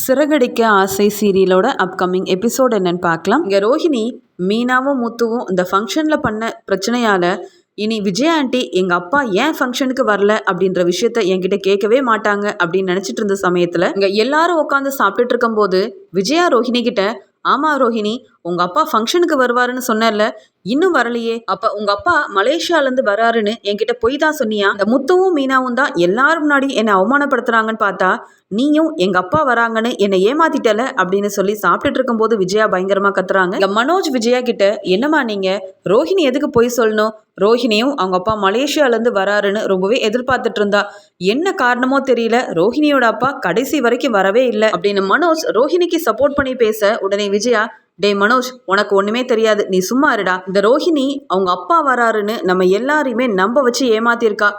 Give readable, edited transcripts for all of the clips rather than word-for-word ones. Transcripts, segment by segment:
சிறகடிக்க ஆசை சீரியலோட upcoming episode என்னன்னு பார்க்கலாம். இங்கே ரோஹிணி மீனாவும் முத்துவும் இந்த ஃபங்க்ஷனில் பண்ண பிரச்சனையால் இனி விஜயா ஆண்டி எங்கள் அப்பா ஏன் ஃபங்க்ஷனுக்கு வரல அப்படின்ற விஷயத்த என்கிட்ட கேட்கவே மாட்டாங்க அப்படின்னு நினச்சிட்டு இருந்த சமயத்தில் இங்கே எல்லாரும் உட்காந்து சாப்பிட்டுட்டு இருக்கும்போது விஜயா ரோஹிணி கிட்ட, ஆமாம் ரோஹிணி, உங்கள் அப்பா ஃபங்க்ஷனுக்கு வருவாருன்னு சொன்னல, இன்னும் வரலையே, அப்போ உங்கள் அப்பா மலேசியாலேருந்து வராருன்னு என்கிட்ட போய் தான் சொன்னியா? இந்த முத்துவும் மீனாவும் தான் எல்லாரும் முன்னாடி என்னை அவமானப்படுத்துறாங்கன்னு பார்த்தா நீயும் எங்க அப்பா வராங்கன்னு என்னை ஏமாத்திட்டல அப்படின்னு சொல்லி சாப்பிட்டுட்டு இருக்கும்போது விஜயா பயங்கரமா கத்துறாங்க. இங்க மனோஜ் விஜயா கிட்ட, என்னமா நீங்க ரோஹிணி எதுக்கு போய் சொல்லணும், ரோஹிணியும் அவங்க அப்பா மலேசியால இருந்து வராருன்னு ரொம்பவே எதிர்பார்த்துட்டு இருந்தா, என்ன காரணமோ தெரியல ரோஹிணியோட அப்பா கடைசி வரைக்கும் வரவே இல்லை அப்படின்னு மனோஜ் ரோஹிணிக்கு சப்போர்ட் பண்ணி பேச, உடனே விஜயா, டே மனோஜ், உனக்கு ஒண்ணுமே தெரியாது, நீ சும்மா இருடா, இந்த ரோஹிணி அவங்க அப்பா வராருன்னு நம்ம எல்லாரையுமே நம்ப வச்சு ஏமாத்திருக்கா.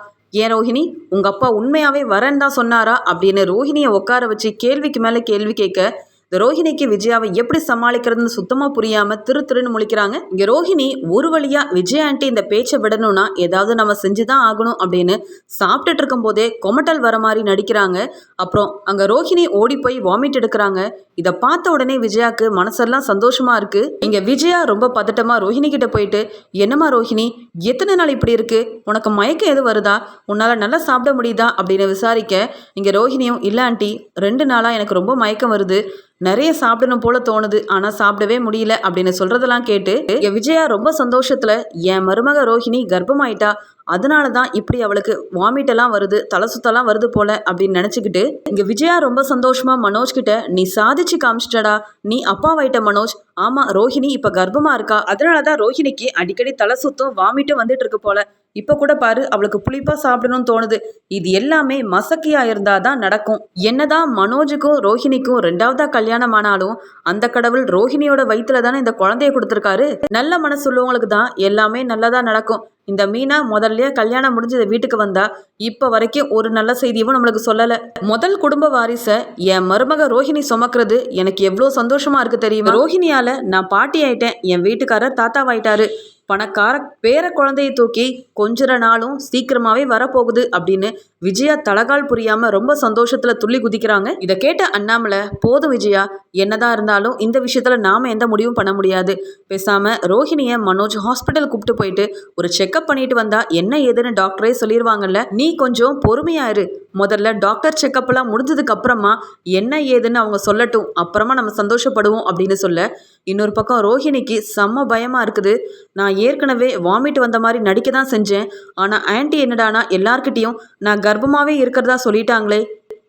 ஏன் ரோஹிணி, உங்க அப்பா உண்மையாவே வரேன்னு தான் சொன்னாரா அப்படின்னு ரோஹிணியை உட்கார வச்சு கேள்விக்கு மேல கேள்வி கேட்க, இந்த ரோஹிணிக்கு விஜயாவை எப்படி சமாளிக்கிறதுன்னு சுத்தமா புரியாம திருன்னு முழிக்கிறாங்க. இங்க ரோஹிணி ஒரு வழியா விஜயா ஆண்டி இந்த பேச்சை விடணும்னா ஏதாவது நம்ம செஞ்சுதான் ஆகணும் அப்படின்னு சாப்பிட்டுட்டு இருக்கும் போதே கொமட்டல் வர மாதிரி நடிக்கிறாங்க. அப்புறம் அங்க ரோஹிணி ஓடி போய் வாமிட் எடுக்கிறாங்க. இதை பார்த்த உடனே விஜயாக்கு மனசெல்லாம் சந்தோஷமா இருக்கு. இங்க விஜயா ரொம்ப பதட்டமா ரோஹிணி கிட்ட போயிட்டு, என்னம்மா ரோஹிணி, எத்தனை நாள் இப்படி இருக்கு, உனக்கு மயக்கம் எது வருதா, உன்னால நல்லா சாப்பிட முடியுதா அப்படின்னு விசாரிக்க, இங்க ரோஹிணியும், இல்ல ஆண்டி, 2 நாளா எனக்கு ரொம்ப மயக்கம் வருது, நிறைய சாப்பிடணும் போல தோணுது, ஆனா சாப்பிடவே முடியல அப்படின்னு சொல்றதெல்லாம் கேட்டு விஜயா ரொம்ப சந்தோஷத்துல, என் மருமக ரோஹிணி கர்ப்பமாயிட்டா, அதனால தான் இப்படி அவளுக்கு வாமிட் எல்லாம் வருது, தலை சுத்தலாம் வருது போல அப்படின்னு நினச்சிக்கிட்டு இங்கே விஜயா ரொம்ப சந்தோஷமா மனோஜ் கிட்ட, நீ சாதிச்சு காமிச்சிட்டடா, நீ அப்பாவாயிட்ட மனோஜ், ஆமாம் ரோஹிணி இப்போ கர்ப்பமாக இருக்கா, அதனால தான் ரோஹிணிக்கு அடிக்கடி தலை சுத்தம் வாமிட்டும் வந்துட்டு இருக்கு போல, இப்போ கூட பாரு அவளுக்கு புளிப்பாக சாப்பிடணும்னு தோணுது, இது எல்லாமே மசக்கியாக இருந்தால் தான் நடக்கும். என்னதான் மனோஜுக்கும் ரோஹிணிக்கும் 2ஆவதா கல்யாணம் ஆனாலும் அந்த கடவுள் ரோஹிணியோட வயிற்றுல தானே இந்த குழந்தைய கொடுத்துருக்காரு. நல்ல மனசு உள்ளவங்களுக்கு தான் எல்லாமே நல்லதாக நடக்கும். இந்த மீனா முதல்ல கல்யாணம் முடிஞ்சது வீட்டுக்கு வந்தா இப்ப வரைக்கும் ஒரு நல்ல செய்தியும் நம்மளுக்கு சொல்லல. முதல் குடும்ப வாரிச என் மருமக ரோஹிணி சுமக்கிறது எனக்கு எவ்வளவு சந்தோஷமா இருக்கு தெரியுமா. ரோஹிணியால நான் பாட்டி ஆயிட்டேன், என் வீட்டுக்காரர் தாத்தாவாயிட்டாரு, பணக்கார பேர குழந்தையை தூக்கி கொஞ்ச நாளும் சீக்கிரமாவே வரப்போகுது அப்படின்னு விஜயா தலகால் புரியாம ரொம்ப சந்தோஷத்துல துள்ளி குதிக்கிறாங்க. இதை கேட்ட அண்ணாமலை, போதும் விஜயா, என்னதான் இருந்தாலும் இந்த விஷயத்துல நாம எந்த முடிவும் பண்ண முடியாது, பேசாம ரோஹிணிய மனோஜ் ஹாஸ்பிட்டல் கூப்பிட்டு போயிட்டு ஒரு செக்அப் பண்ணிட்டு வந்தா என்ன ஏதுன்னு டாக்டரே சொல்லிடுவாங்கல்ல, நீ கொஞ்சம் பொறுமையா இரு, முதல்ல டாக்டர் செக்அப் எல்லாம் முடிஞ்சதுக்கு அப்புறமா என்ன ஏதுன்னு அவங்க சொல்லட்டும், அப்புறமா நம்ம சந்தோஷப்படுவோம் அப்படின்னு சொல்ல, இன்னொரு பக்கம் ரோஹிணிக்கு செம்ம பயமா இருக்குது. நான் ஏற்கனவே வாமிட் வந்த மாதிரி நடிக்க தான் செஞ்சேன், ஆனால் ஆன்டி என்னடானா எல்லார்கிட்டையும் நான் கர்ப்பமாகவே இருக்கிறதா சொல்லிட்டாங்களே,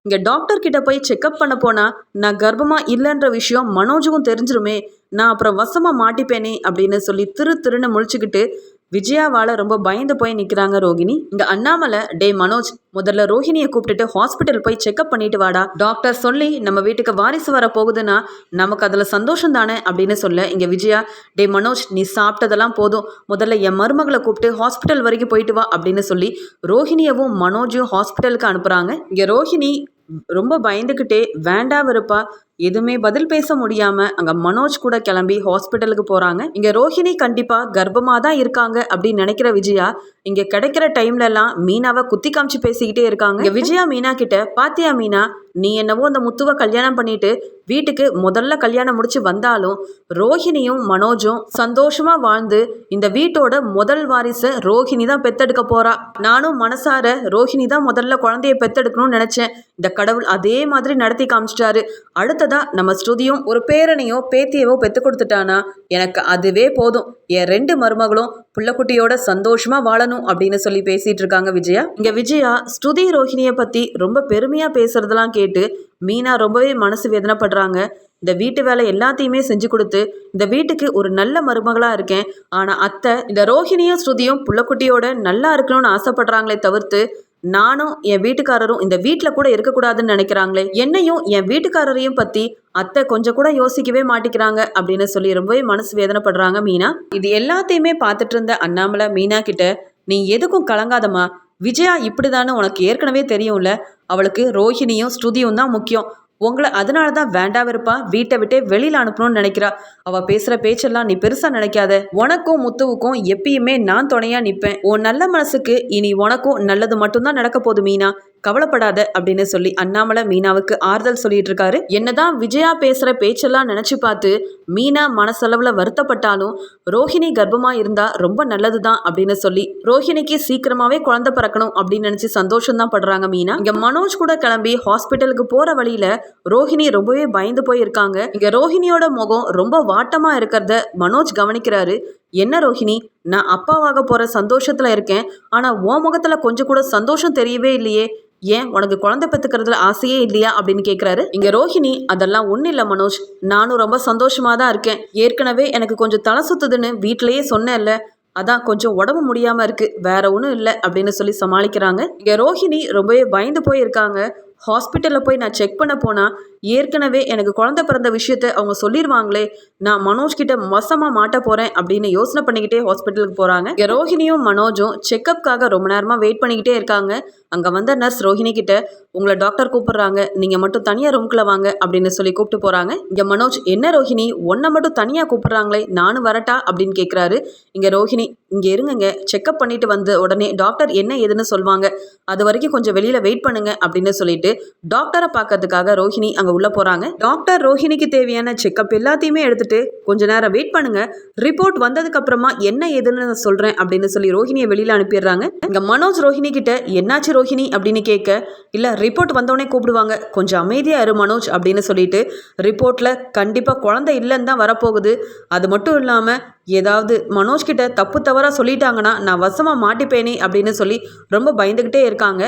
இங்கே டாக்டர் கிட்ட போய் செக்அப் பண்ண போனா நான் கர்ப்பமா இல்லைன்ற விஷயம் மனோஜுக்கும் தெரிஞ்சிருமே, நான் அப்புறம் வசமாக மாட்டிப்பேனே அப்படின்னு சொல்லி திருன்னு முழிச்சுக்கிட்டு விஜயாவால் ரொம்ப பயந்து போய் நிற்கிறாங்க ரோஹிணி. இங்கே அண்ணாமலை, டே மனோஜ், முதல்ல ரோஹிணியை கூப்பிட்டுட்டு ஹாஸ்பிட்டல் போய் செக்அப் பண்ணிட்டு வாடா, டாக்டர் சொல்லி நம்ம வீட்டுக்கு வாரிசு வர போகுதுன்னா நமக்கு அதில் சந்தோஷம் தானே அப்படின்னு சொல்ல, இங்கே விஜயா, டே மனோஜ், நீ சாப்பிட்டதெல்லாம் போதும், முதல்ல என் மருமகளை கூப்பிட்டு ஹாஸ்பிட்டல் வரைக்கும் போயிட்டு வா அப்படின்னு சொல்லி ரோஹிணியவும் மனோஜையும் ஹாஸ்பிட்டலுக்கு அனுப்புகிறாங்க. இங்கே ரோஹிணி ரொம்ப பயந்துக்கிட்டே வேண்டா வெறுப்பா எதுவுமே பதில் பேச முடியாம அங்க மனோஜ் கூட கிளம்பி ஹாஸ்பிட்டலுக்கு போறாங்க. இங்க ரோஹிணி கண்டிப்பா கர்ப்பமா தான் இருக்காங்க அப்படின்னு நினைக்கிற விஜயா இங்க கிடைக்கிற டைம்ல எல்லாம் மீனாவை குத்தி காமிச்சு பேசிக்கிட்டே இருக்காங்க. இங்க விஜயா மீனா கிட்ட, பாத்தியா மீனா, நீ என்னவோ அந்த முத்துவை கல்யாணம் பண்ணிட்டு வீட்டுக்கு முதல்ல கல்யாணம் முடிச்சு வந்தாலும் ரோஹிணியும் மனோஜும் சந்தோஷமா வாழ்ந்து இந்த வீட்டோட முதல் வாரிசை ரோஹிணி தான் பெத்தெடுக்க போறா, நானும் மனசார ரோஹிணி தான் முதல்ல குழந்தைய பெத்தெடுக்கணும்னு நினைச்சேன், இந்த கடவுள் அதே மாதிரி நடத்தி காமிச்சிட்டாரு, அடுத்ததா நம்ம ஸ்ருதியும் ஒரு பேரனையோ பேத்தியவோ பெத்து கொடுத்துட்டானா எனக்கு அதுவே போதும், என் 2 மருமகளும் புள்ளக்குட்டியோட சந்தோஷமா வாழணும் அப்படின்னு சொல்லி பேசிட்டு இருக்காங்க விஜயா. இங்க விஜயா ஸ்ருதி ரோஹிணியை பத்தி ரொம்ப பெருமையா பேசுறதெல்லாம் கேட்டு மீனா ரொம்பவே மனசு வேதனைப்படுறாங்க. இந்த வீட்டு வேலை எல்லாத்தையுமே செஞ்சு கொடுத்து இந்த வீட்டுக்கு ஒரு நல்ல மருமகளா இருக்கேன், ஆனா அத்தை இந்த ரோஹிணியும் ஸ்ருதியும் புள்ளக்குட்டியோட நல்லா இருக்கணும்னு ஆசைப்படுறாங்களே தவிர்த்து நானும் என் வீட்டுக்காரரும் இந்த வீட்டில் கூட இருக்கக்கூடாதுன்னு நினைக்கிறாங்களே, என்னையும் என் வீட்டுக்காரரையும் பற்றி அத்தை கொஞ்சம் கூட யோசிக்கவே மாட்டிக்கிறாங்க அப்படின்னு சொல்லி ரொம்பவே மனசு வேதனைப்படுறாங்க மீனா. இது எல்லாத்தையுமே பார்த்துட்டு இருந்த அண்ணாமலை மீனா கிட்ட, நீ எதுக்கும் கலங்காதம்மா, விஜயா இப்படிதானே உனக்கு ஏற்கனவே தெரியும்ல, அவளுக்கு ரோஹிணியும் ஸ்ருதியும் தான் முக்கியம், உங்களை அதனால தான் வேண்டா வெறுப்பா வீட்டை விட்டே வெளியில் அனுப்பணும்னு நினைக்கிறா, அவள் பேசுகிற பேச்செல்லாம் நீ பெருசாக நினைக்காத, உனக்கும் முத்துவுக்கும் எப்பயுமே நான் துணையாக நிற்பேன், உன் நல்ல மனசுக்கு இனி உனக்கும் நல்லது மட்டும்தான் நடக்க போகுது மீனா, கவலைப்படாத அப்படின்னு சொல்லி அண்ணாமலை மீனாவுக்கு ஆறுதல் சொல்லிட்டு இருக்காரு. என்னதான் விஜயா பேசுற பேச்செல்லாம் நினைச்சு பார்த்து மீனா மனசளவுல வருத்தப்பட்டாலும் ரோஹிணி கர்ப்பமா இருந்தா ரொம்ப நல்லதுதான் அப்படின்னு சொல்லி ரோஹிணிக்கு சீக்கிரமாவே குழந்தை பிறக்கணும் அப்படின்னு நினைச்சு சந்தோஷம் தான் படுறாங்க மீனா. இங்க மனோஜ் கூட கிளம்பி ஹாஸ்பிட்டலுக்கு போற வழியில ரோஹிணி ரொம்பவே பயந்து போய் இருக்காங்க. இங்க ரோஹிணியோட முகம் ரொம்ப வாட்டமா இருக்கிறத மனோஜ் கவனிக்கிறாரு. என்ன ரோஹிணி, நான் அப்பாவாக போற சந்தோஷத்துல இருக்கேன், ஆனா உன் முகத்துல கொஞ்சம் கூட சந்தோஷம் தெரியவே இல்லையே, ஏன் உனக்கு குழந்தை பெற்றுக்கிறதுல ஆசையே இல்லையா அப்படின்னு கேட்குறாரு. இங்கே ரோஹிணி அதெல்லாம் ஒன்றும் இல்லை மனோஜ், நானும் ரொம்ப சந்தோஷமாக தான் இருக்கேன். ஏற்கனவே எனக்கு கொஞ்சம் தலை சுத்துதுன்னு வீட்டிலேயே சொன்னேன்ல, அதான் கொஞ்சம் உடம்பு முடியாமல் இருக்குது, வேற ஒன்றும் இல்லை அப்படின்னு சொல்லி சமாளிக்கிறாங்க. இங்கே ரோஹிணி ரொம்பவே பயந்து போயிருக்காங்க. ஹாஸ்பிட்டலில் போய் நான் செக் பண்ண போனால் ஏற்கனவே எனக்கு குழந்தை பிறந்த விஷயத்த அவங்க சொல்லிடுவாங்களே, நான் மனோஜ் கிட்ட மோசமாக மாட்ட போகிறேன் அப்படின்னு யோசனை பண்ணிக்கிட்டே ஹாஸ்பிட்டலுக்கு போகிறாங்க. இங்கே ரோஹிணியும் மனோஜும் செக்கப்காக ரொம்ப நேரமாக வெயிட் பண்ணிக்கிட்டே இருக்காங்க. அங்கே வந்த நர்ஸ் ரோஹிணி கிட்ட உங்களை டாக்டர் கூப்பிடுறாங்க, நீங்கள் மட்டும் தனியாக ரூம்குள்ளே வாங்க அப்படின்னு சொல்லி கூப்பிட்டு போகிறாங்க. இங்கே மனோஜ் என்ன ரோஹிணி உன்னை மட்டும் தனியாக கூப்பிடுறாங்களே, நானும் வரட்டா அப்படின்னு கேட்குறாரு. இங்கே ரோஹிணி இங்கே இருங்க, செக்கப் பண்ணிட்டு வந்து உடனே டாக்டர் என்ன ஏதுன்னு சொல்லுவாங்க, அது வரைக்கும் கொஞ்சம் வெளியில் வெயிட் பண்ணுங்க அப்படின்னு சொல்லிட்டு டாக்டரை பார்க்கறதுக்காக ரோஹிணி அங்கே உள்ள போறாங்க. டாக்டர் ரோஹிணிக்கு தேவையான செக்கப் எல்லாத்தையுமே எடுத்துட்டு கொஞ்ச நேரம் வெயிட் பண்ணுங்க, ரிப்போர்ட் வந்ததுக்கு அப்புறமா என்ன ஏதுன்னு சொல்றேன் அப்படின்னு சொல்லி ரோஹிணியை வெளியில அனுப்பிடுறாங்க. இங்க மனோஜ் ரோஹிணி கிட்ட என்னாச்சு ரோஹிணி அப்படின்னு கேட்க, இல்ல ரிப்போர்ட் வந்தோடனே கூப்பிடுவாங்க, கொஞ்சம் அமைதியா இரு மனோஜ் அப்படின்னு சொல்லிட்டு, ரிப்போர்ட்ல கண்டிப்பா குழந்தை இல்லைன்னு தான் வரப்போகுது, அது மட்டும் இல்லாம ஏதாவது மனோஜ் கிட்ட தப்பு தவறா சொல்லிட்டாங்கன்னா நான் வசமா மாட்டிப்பேனே அப்படின்னு சொல்லி ரொம்ப பயந்துகிட்டே இருக்காங்க.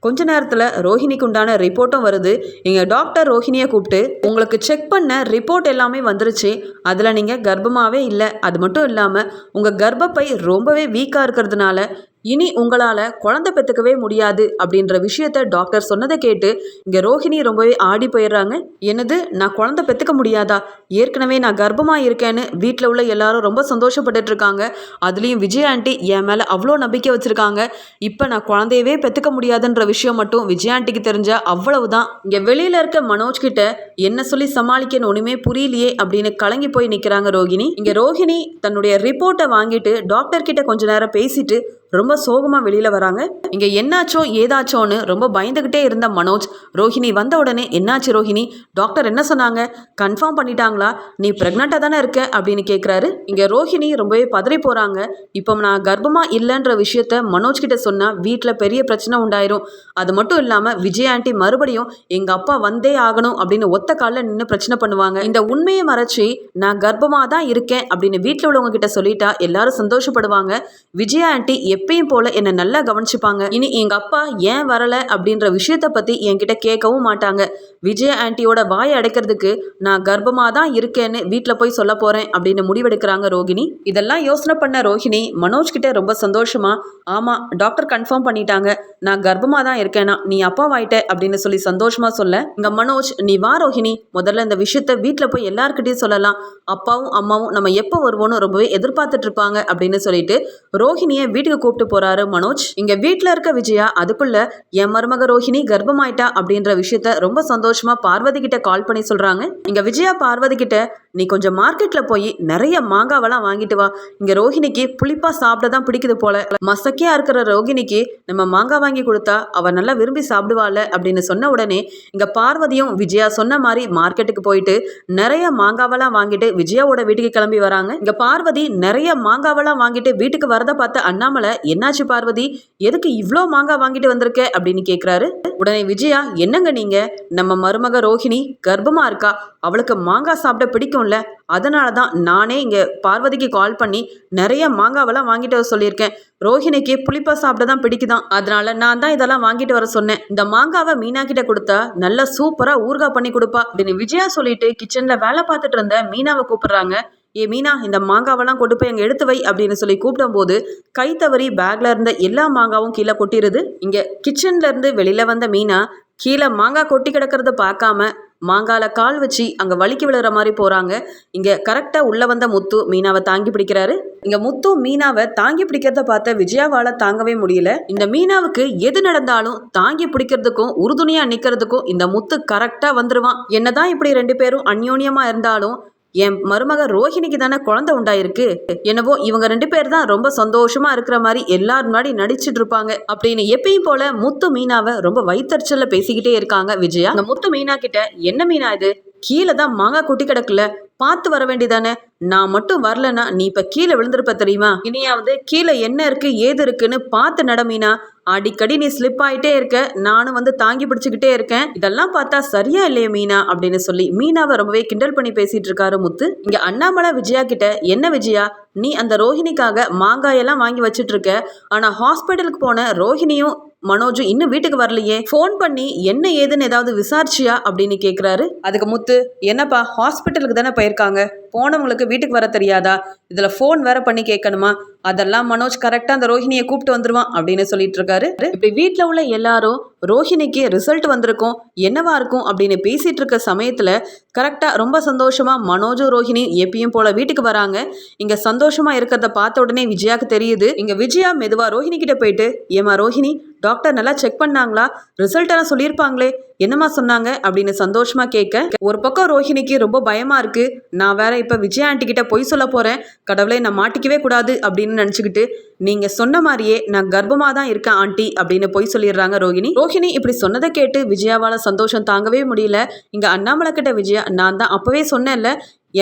கொஞ்ச நேரத்தில் ரோஹிணிக்கு உண்டான ரிப்போர்ட்டும் வருது. எங்கள் டாக்டர் ரோஹிணியை கூப்பிட்டு உங்களுக்கு செக் பண்ண ரிப்போர்ட் எல்லாமே வந்துருச்சு, அதில் நீங்கள் கர்ப்பமாகவே இல்லை, அது மட்டும் இல்லாமல் உங்கள் கர்ப்பப்பை ரொம்பவே வீக்காக இருக்கிறதுனால இனி உங்களால் குழந்தை பெற்றுக்கவே முடியாது அப்படின்ற விஷயத்த டாக்டர் சொன்னதை கேட்டு இங்கே ரோஹிணி ரொம்பவே ஆடி போயிடுறாங்க. என்னது, நான் குழந்தை பெற்றுக்க முடியாதா, ஏற்கனவே நான் கர்ப்பமாக இருக்கேன்னு வீட்டில் உள்ள எல்லாரும் ரொம்ப சந்தோஷப்பட்டுட்டு இருக்காங்க, அதுலேயும் விஜய் ஆண்டி என் மேலே அவ்வளோ நம்பிக்கை வச்சுருக்காங்க, இப்போ நான் குழந்தையவே பெற்றுக்க முடியாதுன்ற விஷயம் மட்டும் விஜய் ஆண்டிக்கு தெரிஞ்சா அவ்வளவுதான். இங்கே வெளியில் இருக்க மனோஜ் கிட்ட என்ன சொல்லி சமாளிக்கணும் ஒன்றுமே புரியலையே அப்படின்னு கலங்கி போய் நிற்கிறாங்க ரோஹிணி. இங்கே ரோஹிணி தன்னுடைய ரிப்போர்ட்டை வாங்கிட்டு டாக்டர் கிட்ட கொஞ்ச நேரம் பேசிட்டு ரொம்ப சோகமா வெளியில வராங்க. இங்க என்னாச்சோ ஏதாச்சோன்னு ரொம்ப பயந்துகிட்டே இருந்த மனோஜ் ரோஹிணி வந்த உடனே என்னாச்சு ரோஹிணி, டாக்டர் என்ன சொன்னாங்க, கன்ஃபார்ம் பண்ணிட்டாங்களா, நீ பிரெக்னண்டா தானே இருக்க அப்படின்னு கேட்குறாரு. இங்க ரோஹிணி ரொம்பவே பதறி போறாங்க. இப்போ நான் கர்ப்பமா இல்லைன்ற விஷயத்த மனோஜ் கிட்ட சொன்னா வீட்டில் பெரிய பிரச்சனை உண்டாயிரும், அது மட்டும் இல்லாம விஜய் ஆண்டி மறுபடியும் எங்க அப்பா வந்தே ஆகணும் அப்படின்னு ஒத்த காலில் நின்று பிரச்சனை பண்ணுவாங்க. இந்த உண்மையை மறைச்சி நான் கர்ப்பமா தான் இருக்கேன் அப்படின்னு வீட்டில் உள்ளவங்க கிட்ட சொல்லிட்டா எல்லாரும் சந்தோஷப்படுவாங்க, விஜய் ஆண்டி எப்பயும் போல என்ன நல்லா கவனிச்சுப்பாங்க, இனி எங்க அப்பா ஏன் வரல அப்படின்ற விஷயத்த பத்தி என்கிட்ட கேட்கவும் மாட்டாங்க, விஜய் ஆண்டியோட வாயை அடைக்கிறதுக்கு நான் கர்ப்பமா தான் இருக்கேன்னு வீட்டில் போய் சொல்ல போறேன் அப்படின்னு முடிவெடுக்கிறாங்க ரோஹிணி. இதெல்லாம் யோசனை பண்ண ரோஹிணி மனோஜ் கிட்ட ரொம்ப சந்தோஷமா, ஆமா டாக்டர் கன்ஃபார்ம் பண்ணிட்டாங்க, நான் கர்ப்பமா தான் இருக்கேனா, நீ அப்பாவாயிட்ட அப்படின்னு சொல்லி சந்தோஷமா சொல்ல, இங்க மனோஜ் நீ வா ரோஹிணி, முதல்ல இந்த விஷயத்த வீட்டில் போய் எல்லாருக்கிட்டையும் சொல்லலாம், அப்பாவும் அம்மாவும் நம்ம எப்போ வருவோன்னு ரொம்பவே எதிர்பார்த்துட்டு இருப்பாங்க அப்படின்னு சொல்லிட்டு ரோஹிணியை வீட்டுக்கு கூப்பிட்டு போறாரு மனோஜ். இங்க வீட்டுல இருக்க விஜயா அதுக்குள்ள என் மருமக ரோஹிணி கர்ப்பமாயிட்டா அப்படின்ற விஷயத்த ரொம்ப சந்தோஷமா பார்வதி கிட்ட கால் பண்ணி சொல்றாங்க. இங்க விஜயா பார்வதி கிட்ட நீ கொஞ்சம் மார்க்கெட்ல போய் நிறைய மாங்காவெல்லாம் வாங்கிட்டு வா, இங்க ரோஹிணிக்கு புளிப்பா சாப்பிட தான் பிடிக்குது போல, மசக்கையா இருக்கிற ரோஹிணிக்கு நம்ம மாங்காய் வாங்கி கொடுத்தா அவ நல்லா விரும்பி சாப்பிடுவாள் அப்படின்னு சொன்ன உடனே இங்க பார்வதியும் விஜயா சொன்ன மாதிரி மார்க்கெட்டுக்கு போயிட்டு நிறைய மாங்காவெல்லாம் வாங்கிட்டு விஜயாவோட வீட்டுக்கு கிளம்பி வராங்க. இங்க பார்வதி நிறைய மாங்காவெல்லாம் வாங்கிட்டு வீட்டுக்கு வரத பார்த்த அண்ணாமலை என்னாச்சு பார்வதி, எதுக்கு இவ்வளோ மாங்காய் வாங்கிட்டு வந்திருக்க அப்படின்னு கேட்குறாரு. உடனே விஜயா என்னங்க நீங்க, நம்ம மருமக ரோஹிணி கர்ப்பமா இருக்கா, அவளுக்கு மாங்காய் சாப்பிட பிடிக்கும்ல, அதனால தான் நானே இங்கே பார்வதிக்கு கால் பண்ணி நிறைய மாங்காவெல்லாம் வாங்கிட்டு வர சொல்லியிருக்கேன், ரோஹிணிக்கு புளிப்பா சாப்பிட தான் பிடிக்குதான், அதனால நான் தான் இதெல்லாம் வாங்கிட்டு வர சொன்னேன், இந்த மாங்காவை மீனா கிட்ட கொடுத்தா நல்லா சூப்பராக ஊறுகாய் பண்ணி கொடுப்பா அப்படின்னு விஜயா சொல்லிட்டு கிச்சனில் வேலை பார்த்துட்டு இருந்த மீனாவை கூப்பிடுறாங்க. ஏ மீனா, இந்த மாங்காவெல்லாம் கொண்டு போய் அங்கே எடுத்து வை அப்படின்னு சொல்லி கூப்பிடும் போது கை தவறி பேக்ல இருந்த எல்லா மாங்காவும் கீழே கொட்டிடுது. இங்கே கிச்சன்ல இருந்து வெளியில வந்த மீனா கீழே மாங்காய் கொட்டி கிடக்கிறத பார்க்காம மாங்கால கால் வச்சு அங்கே வலிக்கு விழுற மாதிரி போகிறாங்க. இங்கே கரெக்டாக உள்ளே வந்த முத்து மீனாவை தாங்கி பிடிக்கிறாரு. இங்கே முத்து மீனாவை தாங்கி பிடிக்கிறத பார்த்த விஜயாவால் தாங்கவே முடியல. இந்த மீனாவுக்கு எது நடந்தாலும் தாங்கி பிடிக்கிறதுக்கும் உறுதுணையாக நிற்கிறதுக்கும் இந்த முத்து கரெக்டாக வந்துடுவான். என்னதான் இப்படி ரெண்டு பேரும் அந்யோன்யமாக இருந்தாலும் என் மருமக ரோஹிணிக்கு தானே குழந்தை உண்டாயிருக்கு, என்னவோ இவங்க 2 பேர் தான் ரொம்ப சந்தோஷமா இருக்கிற மாதிரி எல்லாரும் முன்னாடி நடிச்சிட்டு இருப்பாங்க அப்படின்னு எப்பயும் போல முத்து மீனாவை ரொம்ப வயித்தறிச்சல்ல பேசிக்கிட்டே இருக்காங்க விஜயா. அந்த முத்து மீனா கிட்ட, என்ன மீனா இது, கீழே தான் மாங்காய் கொட்டி கிடக்குல, பார்த்து வர வேண்டியதானே, நான் மட்டும் வரலன்னா நீ இப்ப கீழே விழுந்திருப்ப தெரியுமா, இனியாவது கீழே என்ன இருக்கு ஏது இருக்குன்னு பார்த்து நட மீனா, அடிக்கடி நீ ஸ்லிப் ஆயிட்டே இருக்க, நானும் வந்து தாங்கி பிடிச்சுக்கிட்டே இருக்கேன், இதெல்லாம் பார்த்தா சரியா இல்லையே மீனா அப்படின்னு சொல்லி மீனாவை ரொம்பவே கிண்டல் பண்ணி பேசிட்டு இருக்காரு முத்து. இங்க அண்ணாமலை விஜயா கிட்ட, என்ன விஜயா நீ அந்த ரோஹிணிக்காக மாங்காயெல்லாம் வாங்கி வச்சிட்டு இருக்க, ஆனா ஹாஸ்பிட்டலுக்கு போன ரோஹிணியும் மனோஜும் இன்னும் வீட்டுக்கு வரலையே, ஃபோன் பண்ணி என்ன ஏதுன்னு ஏதாவது விசாரிச்சியா அப்படின்னு கேட்குறாரு. அதுக்கு முத்து, என்னப்பா ஹாஸ்பிட்டலுக்கு தானே போயிருக்காங்க, போனவங்களுக்கு வீட்டுக்கு வர தெரியாதா, இதில் ஃபோன் வேற பண்ணி கேட்கணுமா, அதெல்லாம் மனோஜ் கரெக்டாக அந்த ரோஹிணியை கூப்பிட்டு வந்துருவான் அப்படின்னு சொல்லிட்டு இருக்காரு. இப்படி வீட்டில் உள்ள எல்லாரும் ரோஹிணிக்கு ரிசல்ட் வந்திருக்கும் என்னவா இருக்கும் அப்படின்னு பேசிட்டு இருக்க சமயத்தில் கரெக்டாக ரொம்ப சந்தோஷமா மனோஜும் ரோஹிணி எப்பயும் போல வீட்டுக்கு வராங்க. இங்கே சந்தோஷமா இருக்கிறத பார்த்த உடனே விஜயாக்கு தெரியுது. இங்கே விஜயா மெதுவா ரோஹிணி கிட்ட போயிட்டு, ஏமா ரோஹிணி டாக்டர் நல்லா செக் பண்ணாங்களா, ரிசல்ட் எல்லாம் சொல்லியிருப்பாங்களே, என்னமா சொன்னாங்க அப்படின்னு சந்தோஷமா கேட்க, ஒரு பக்கம் ரோஹிணிக்கு ரொம்ப பயமா இருக்கு, நான் வேற இப்ப விஜயா ஆண்டி கிட்ட பொய் சொல்ல போறேன், கடவுளை நான் மாட்டிக்கவே கூடாது அப்படின்னு நினைச்சுக்கிட்டு, நீங்க சொன்ன மாதிரியே நான் கர்ப்பமா தான் இருக்கேன் ஆண்டி அப்படின்னு பொய் சொல்லிடுறாங்க ரோஹிணி. ரோஹிணி இப்படி சொன்னதை கேட்டு விஜயாவால சந்தோஷம் தாங்கவே முடியல. இங்க அண்ணாமலை கிட்ட விஜயா, நான் தான் அப்பவே சொன்னேன்ல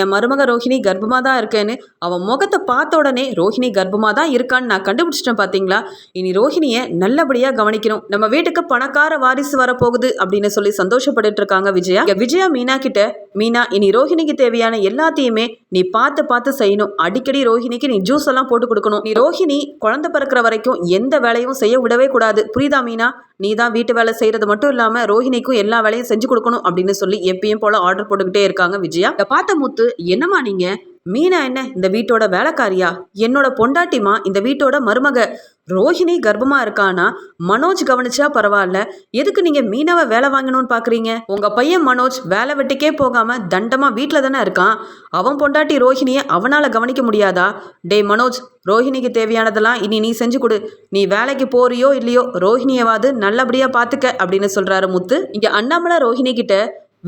என் மருமக ரோஹிணி கர்ப்பமாக தான் இருக்கேன்னு, அவன் முகத்தை பார்த்த உடனே ரோஹிணி கர்ப்பமாக தான் இருக்கான்னு நான் கண்டுபிடிச்சிட்டேன் பார்த்தீங்களா, இனி ரோஹிணியை நல்லபடியாக கவனிக்கணும், நம்ம வீட்டுக்கு பணக்கார வாரிசு வரப்போகுது அப்படின்னு சொல்லி சந்தோஷப்பட்டு இருக்காங்க விஜயா. விஜயா மீனா கிட்ட, மீனா இனி ரோஹிணிக்கு தேவையான எல்லாத்தையுமே நீ பார்த்து பார்த்து செய்யணும், அடிக்கடி ரோஹிணிக்கு நீ ஜூஸ் எல்லாம் போட்டு கொடுக்கணும், நீ ரோஹிணி குழந்தை பிறக்கிற வரைக்கும் எந்த வேலையும் செய்ய விடவே கூடாது, புரியுதா மீனா, நீ தான் வீட்டு வேலை செய்யறது மட்டும் இல்லாம ரோஹிணிக்கும் எல்லா வேலையும் செஞ்சு கொடுக்கணும் அப்படின்னு சொல்லி எப்பயும் போல ஆர்டர் போட்டுக்கிட்டே இருக்காங்க விஜயா. பார்த்த முத்து, என்னமா நீங்க, மீனா என்ன இந்த வீட்டோட வேலைக்காரியா, என்னோட பொண்டாட்டிமா, இந்த வீட்டோட மருமக, ரோஹிணி கர்ப்பமா இருக்கானா மனோஜ் கவனிச்சா பரவாயில்ல, எதுக்கு நீங்க மீனாவை வேலை வாங்கணும்னு பாக்குறீங்க, உங்க பையன் மனோஜ் வேலை வெட்டிக்கே போகாம தண்டமா வீட்டுல தானே இருக்கான், அவன் பொண்டாட்டி ரோஹிணியை அவனால கவனிக்க முடியாதா, டே மனோஜ் ரோஹிணிக்கு தேவையானதெல்லாம் இனி நீ செஞ்சு கொடு, நீ வேலைக்கு போறியோ இல்லையோ ரோஹிணியவாது நல்லபடியா பாத்துக்க அப்படின்னு சொல்றாரு முத்து. இங்க அண்ணாமலை ரோஹிணி கிட்ட,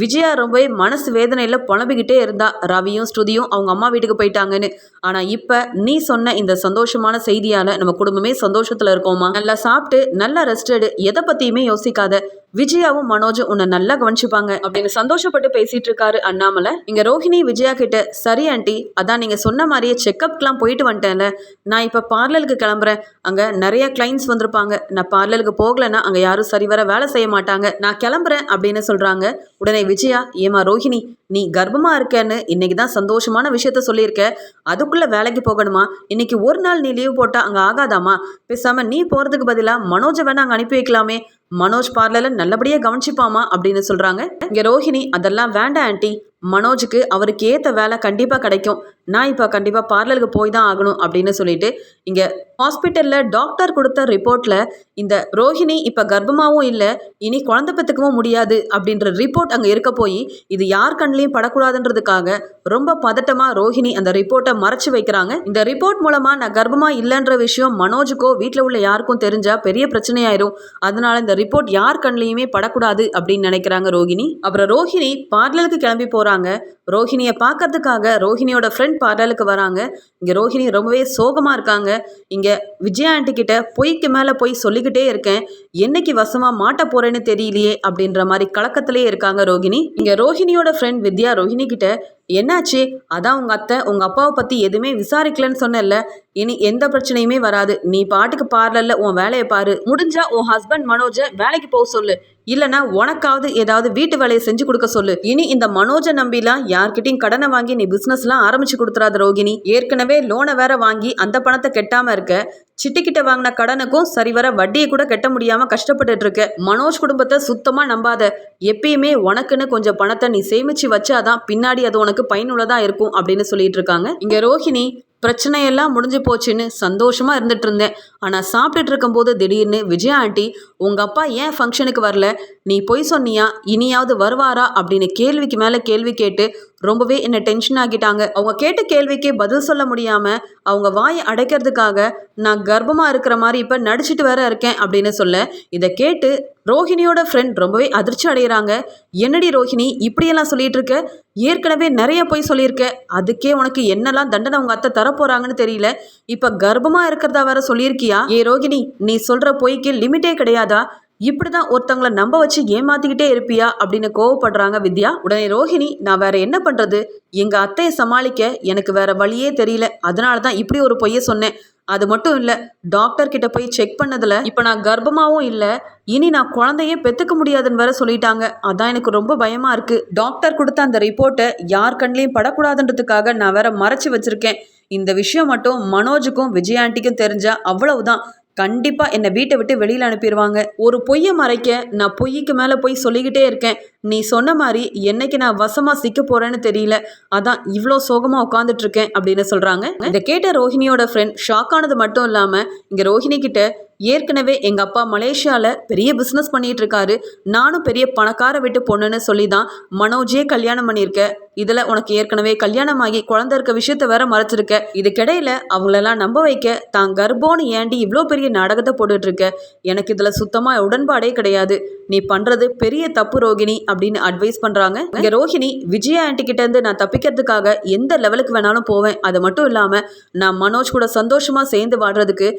விஜயா ரொம்பவே மனசு வேதனையில் புலம்பிக்கிட்டே இருந்தா, ரவியும் ஸ்ருதியும் அவங்க அம்மா வீட்டுக்கு போயிட்டாங்கன்னு, ஆனால் இப்போ நீ சொன்ன இந்த சந்தோஷமான செய்தியால் நம்ம குடும்பமே சந்தோஷத்தில் இருக்கோமா, நல்லா சாப்பிட்டு நல்லா ரெஸ்ட் எடு, எதை பற்றியுமே யோசிக்காத, விஜயாவும் மனோஜும் உன்னை நல்லா கவனிச்சுப்பாங்க அப்படின்னு சந்தோஷப்பட்டு பேசிட்டு இருக்காரு அண்ணாமலை. இங்க ரோஹிணி விஜயா கிட்ட, சரி ஆண்டி, அதான் நீங்க சொன்ன மாதிரியே செக்அப்லாம் போயிட்டு வந்துட்டேன்ல, நான் இப்ப பார்லருக்கு கிளம்புறேன், அங்க நிறைய கிளைண்ட்ஸ் வந்திருப்பாங்க, நான் பார்லருக்கு போகலன்னா அங்க யாரும் சரிவர வேலை செய்ய மாட்டாங்க, நான் கிளம்புறேன் அப்படின்னு சொல்றாங்க. உடனே விஜயா, ஏமா ரோஹிணி நீ கர்ப்பமா இருக்கேன்னு இன்னைக்கு தான் சந்தோஷமான விஷயத்த சொல்லியிருக்க, அதுக்குள்ள வேலைக்கு போகணுமா, இன்னைக்கு ஒரு நாள் நீ லீவ் போட்டா அங்க ஆகாதாமா, பேசாம நீ போறதுக்கு பதிலா மனோஜை வேணா அங்க அனுப்பி வைக்கலாமே, மனோஜ் பார்லர்ல நல்லபடியா கவனிச்சுப்பாமா அப்படின்னு சொல்றாங்க. இங்க ரோஹிணி, அதெல்லாம் வேண்டாம் ஆண்டி, மனோஜுக்கு அவருக்கு ஏற்ற வேலை கண்டிப்பாக கிடைக்கும், நான் இப்போ கண்டிப்பாக பார்லருக்கு போய் தான் ஆகணும் அப்படின்னு சொல்லிட்டு, இங்கே ஹாஸ்பிட்டலில் டாக்டர் கொடுத்த ரிப்போர்ட்டில் இந்த ரோஹிணி இப்போ கர்ப்பமாகவும் இல்லை, இனி குழந்தை பெற்றுக்கவும் முடியாது அப்படின்ற ரிப்போர்ட் அங்கே இருக்க போய் இது யார் கண்ணிலையும் படக்கூடாதுன்றதுக்காக ரொம்ப பதட்டமாக ரோஹிணி அந்த ரிப்போர்ட்டை மறைச்சு வைக்கிறாங்க. இந்த ரிப்போர்ட் மூலமாக நான் கர்ப்பமாக இல்லைன்ற விஷயம் மனோஜுக்கோ வீட்டில் உள்ள யாருக்கும் தெரிஞ்சால் பெரிய பிரச்சனையாயிரும், அதனால இந்த ரிப்போர்ட் யார் கண்ணிலையுமே படக்கூடாது அப்படின்னு நினைக்கிறாங்க ரோஹிணி. அப்புறம் ரோஹிணி பார்லருக்கு கிளம்பி போகிறாங்க. ரோஹிணியை பார்க்கறதுக்காக ரோஹிணியோட ஃப்ரெண்ட் பார்லருக்கு வராங்க. இங்கே ரோஹிணி ரொம்பவே சோகமாக இருக்காங்க. இங்கே விஜயா ஆண்டி கிட்ட பொய்க்கு மேலே பொய் சொல்லிக்கிட்டே இருக்கேன், என்னைக்கு வசமாக மாட்ட போறேன்னு தெரியலையே அப்படின்ற மாதிரி கலக்கத்திலே இருக்காங்க ரோஹிணி. இங்கே ரோஹிணியோட ஃப்ரெண்ட் வித்யா ரோஹிணி கிட்ட, என்னாச்சு, அதான் உங்கள் அத்தை உங்கள் அப்பாவை பற்றி எதுவுமே விசாரிக்கலன்னு சொன்னல, இனி எந்த பிரச்சனையுமே வராது, நீ பாட்டுக்கு பார்லரில் உன் வேலையை பாரு, முடிஞ்சா உன் ஹஸ்பண்ட் மனோஜை வேலைக்கு போக சொல்லு, இல்லைனா உனக்காவது ஏதாவது வீட்டு வேலையை செஞ்சு கொடுக்க சொல்லு, இனி இந்த மனோஜை நம்பிலாம் யார்கிட்டையும் கடனை வாங்கி நீ பிஸ்னஸ்லாம் ஆரம்பிச்சு கொடுத்துறாத ரோஹிணி, ஏற்கனவே லோனை வேற வாங்கி அந்த பணத்தை கெட்டாம இருக்க, சிட்டிக்கிட்ட வாங்கின கடனுக்கும் சரிவர வட்டியை கூட கட்ட முடியாம கஷ்டப்பட்டுட்டு இருக்க, மனோஜ் குடும்பத்தை சுத்தமா நம்பாத, எப்பயுமே உனக்குன்னு கொஞ்சம் பணத்தை நீ சேமிச்சு வச்சாதான் பின்னாடி அது உனக்கு பயனுள்ளதா இருக்கும் அப்படின்னு சொல்லிட்டு இருக்காங்க. இங்க ரோஹிணி, பிரச்சனையெல்லாம் முடிஞ்சு போச்சுன்னு சந்தோஷமா இருந்துட்டு இருந்தேன், ஆனால் சாப்பிட்டுட்டு இருக்கும்போது திடீர்னு விஜயா ஆண்டி உங்கள் அப்பா ஏன் ஃபங்க்ஷனுக்கு வரல, நீ பொய் சொன்னியா, இனியாவது வருவாரா அப்படின்னு கேள்விக்கு மேலே கேள்வி கேட்டு ரொம்பவே என்னை டென்ஷன் ஆகிட்டாங்க. அவங்க கேட்ட கேள்விக்கு பதில் சொல்ல முடியாமல் அவங்க வாயை அடைக்கிறதுக்காக நான் கர்ப்பமாக இருக்கிற மாதிரி இப்போ நடிச்சிட்டு வேற இருக்கேன் அப்படின்னு சொல்ல, இதை கேட்டு ரோஹிணியோட ஃப்ரெண்ட் ரொம்பவே அதிர்ச்சி அடைகிறாங்க. என்னடி ரோஹிணி இப்படியெல்லாம் சொல்லிட்டு இருக்க? ஏற்கனவே நிறைய போய் சொல்லியிருக்க. அதுக்கே உனக்கு என்னெல்லாம் தண்டனை உங்க அத்தை தரப்போறாங்கன்னு தெரியல. இப்ப கர்ப்பமா இருக்கிறதா வேற சொல்லியிருக்கியா? ஏ ரோஹிணி, நீ சொல்ற பொய்க்கு லிமிட்டே கிடையாதா? இப்படிதான் ஒருத்தவங்களை நம்ப வச்சு ஏமாத்திக்கிட்டே இருப்பியா அப்படின்னு கோவப்படுறாங்க வித்யா. உடனே ரோஹிணி, நான் வேற என்ன பண்றது? எங்க அத்தையை சமாளிக்க எனக்கு வேற வழியே தெரியல. அதனாலதான் இப்படி ஒரு பொய்ய சொன்னேன். அது மட்டும் இல்ல, டாக்டர் கிட்ட போய் செக் பண்ணதுல இப்ப நான் கர்ப்பமாவும் இல்ல, இனி நான் குழந்தையே பெத்துக்க முடியாதுன்னு வேற சொல்லிட்டாங்க. அதான் எனக்கு ரொம்ப பயமா இருக்கு. டாக்டர் கொடுத்த அந்த ரிப்போர்ட்டை யார் கண்ணிலையும் படக்கூடாதுன்றதுக்காக நான் வேற மறைச்சு வச்சிருக்கேன். இந்த விஷயம் மட்டும் மனோஜுக்கும் விஜய் ஆண்டிக்கும் தெரிஞ்சா அவ்வளவுதான், கண்டிப்பா என்னை வீட்டை விட்டு வெளியில அனுப்பிடுவாங்க. ஒரு பொய்யை மறைக்க நான் பொய்க்கு மேல பொய் சொல்லிக்கிட்டே இருக்கேன். நீ சொன்ன மாதிரி என்னைக்கு நான் வசமா சிக்க போறேன்னு தெரியல. அதான் இவ்வளோ சோகமா உட்காந்துட்டு இருக்கேன் அப்படின்னு சொல்றாங்க. இதை கேட்ட ரோஹிணியோட ஃப்ரெண்ட் ஷாக் ஆனது மட்டும் இல்லாம இங்க ரோஹிணி கிட்ட, ஏற்கனவே எங்க அப்பா மலேசியால பெரிய பிசினஸ் பண்ணிட்டு இருக்காரு, நானும் பெரிய பணக்கார வீட்டு பொண்ணுன்னு சொல்லி தான் மனோஜே கல்யாணம் பண்ணியிருக்க. இதுல உனக்கு ஏற்கனவே கல்யாணம் ஆகி குழந்தை இருக்க விஷயத்த வேற மறைச்சிருக்க. இதுக்கிடையில அவங்களெல்லாம் நம்ப வைக்க தான் கர்ப்போன்னு ஏண்டி இவ்வளோ பெரிய நாடகத்தை போட்டுட்டு இருக்க. எனக்கு இதுல சுத்தமா உடன்பாடே கிடையாது. நீ பண்றது பெரிய தப்பு ரோகிணி அப்படின்னு அட்வைஸ் பண்றாங்க. இங்க ரோஹிணி, விஜயா ஆண்டி கிட்ட இருந்து நான் தப்பிக்கிறதுக்காக எந்த லெவலுக்கு வேணாலும் போவேன். அது மட்டும் இல்லாம நான் மனோஜ் கூட சந்தோஷமா சேர்ந்து வாடுறதுக்கு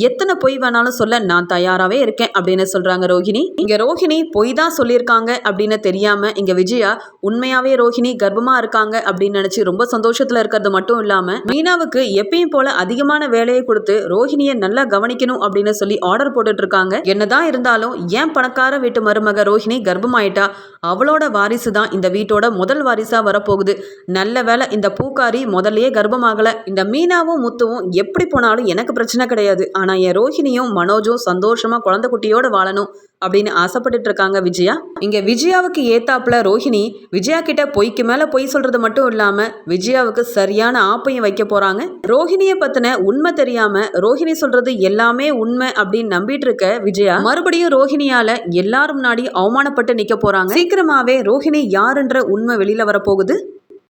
எத்தனை பொய் வேணாலும் சொல்ல நான் தயாராகவே இருக்கேன் அப்படின்னு சொல்றாங்க ரோஹிணி. இங்க ரோஹிணி பொய் தான் சொல்லியிருக்காங்க அப்படின்னு தெரியாம இங்க விஜயா உண்மையாவே ரோஹிணி கர்ப்பமா இருக்காங்க அப்படின்னு நினைச்சு ரொம்ப சந்தோஷத்துல இருக்கிறது மட்டும் இல்லாம மீனாவுக்கு எப்பயும் போல அதிகமான வேலையை கொடுத்து ரோஹிணியை நல்லா கவனிக்கணும் அப்படின்னு சொல்லி ஆர்டர் போட்டுட்டு இருக்காங்க. என்னதான் இருந்தாலும் ஏன் பணக்கார வீட்டு மருமக ரோஹிணி கர்ப்பமாயிட்டா, அவளோட வாரிசு தான் இந்த வீட்டோட முதல் வாரிசா வரப்போகுது. நல்ல வேலை இந்த பூக்காரி முதல்லயே கர்ப்பமாகல. இந்த மீனாவும் முத்துவும் எப்படி போனாலும் எனக்கு பிரச்சனை கிடையாது. ஆனா என் ரோஹிணியும் மனோஜும் சந்தோஷமா குழந்தை குட்டியோட வாழணும் அப்படின்னு ஆசைப்பட்டுட்டு இருக்காங்க விஜயா. இங்க விஜயாவுக்கு ஏத்தாப்புல ரோஹிணி விஜயா கிட்ட பொய்க்கு மேல பொய் சொல்றது மட்டும் இல்லாம விஜயாவுக்கு சரியான ஆப்பையும் வைக்க போறாங்க. ரோஹிணியை பத்தின உண்மை தெரியாம ரோஹிணி சொல்றது எல்லாமே உண்மை அப்படின்னு நம்பிட்டு இருக்க விஜயா மறுபடியும் ரோஹிணியால எல்லாரும் முன்னாடி அவமானப்பட்டு நிக்க போறாங்க. சீக்கிரமாவே ரோஹிணி யாருன்ற உண்மை வெளியில வரப்போகுது.